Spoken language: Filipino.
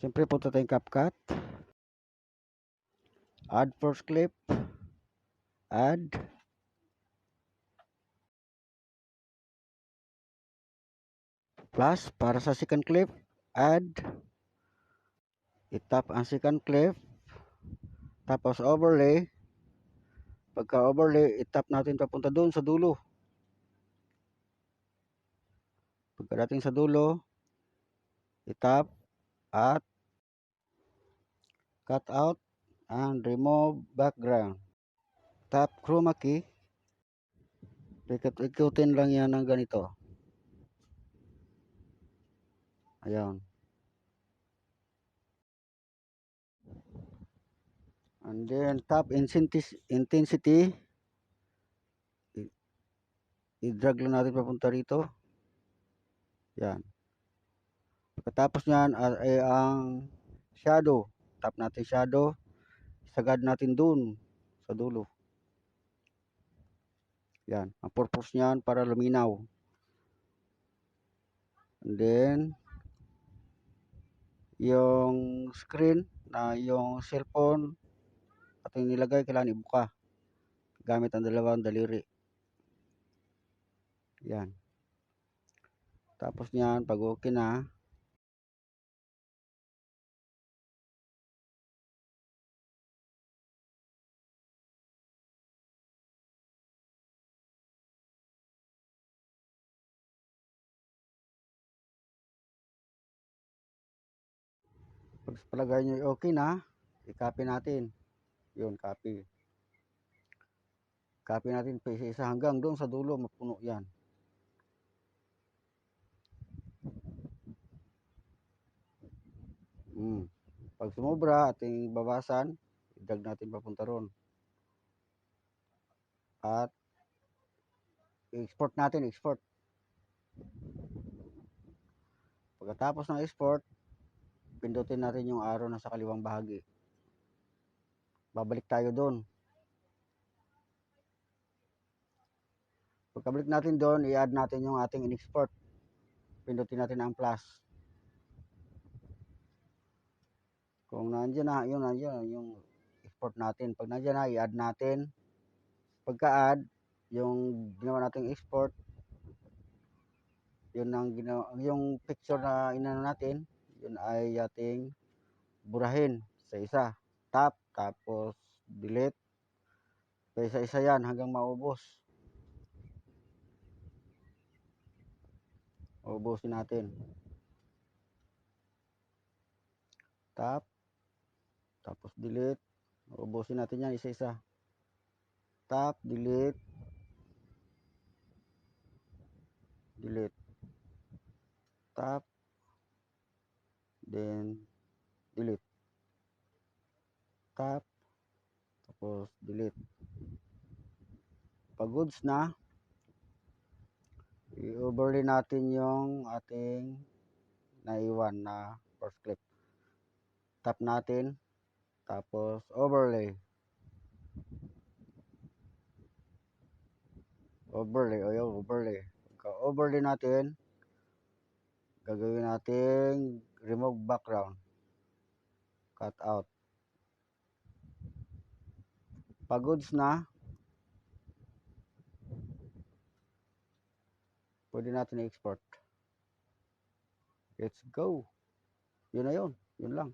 Siyempre punta tayong CapCut. Add first clip. Add. Plus para sa second clip. Add. I-tap ang second clip. Tapos overlay. Pagka overlay, i-tap natin papunta doon sa dulo. Pagkadating sa dulo, i-tap at cut out and remove background. Tap chroma key. Ikutin lang yan ng ganito. Ayan. And then tap intensity. I-drag lang natin papunta rito. Yan. Pagkatapos niyan ay ang shadow. Tap natin shadow. Sagad natin dun sa dulo. Yan. Ang purpose niyan para luminaw. And then yung screen na yung cellphone ating nilagay kailangan ibuka gamit ang dalawang daliri. Yan. Tapos niyan pag okay na, pag palagay nyo okay na, i-copy natin. Yun, copy. Copy natin pa isa-isa hanggang doon sa dulo, mapuno yan. Pag sumobra, ating babasan, i-drag natin papunta ron. At i-export natin, export. Pagkatapos ng export, pindutin natin yung arrow na sa kaliwang bahagi. Babalik tayo doon. Pagkabalik natin doon, i-add natin yung ating in-export. Pindutin natin ang plus. Kung nandiyan na, yun nandiyan yung export natin. Pag nandiyan na, i-add natin. Pagka-add, yung ginawa nating export, yun ang ginawa, yung picture na inano natin, yun ay ating burahin sa isa. Tap, tapos delete. Pa isa-isa yan hanggang maubos. Ubusin natin. Tap, tapos delete. Ubusin natin yan isa-isa. Tap, delete. Delete. Tap. Then delete. Tap. Tapos delete. Pag goods na, i-overlay natin yung ating naiwan na first clip. Tap natin. Tapos overlay. Overlay. O yung overlay. Pagka overlay natin, gagawin natin remove background. Cut out. Pag goods na, pwede natin i-export. Let's go. Yun na yun. Yun lang.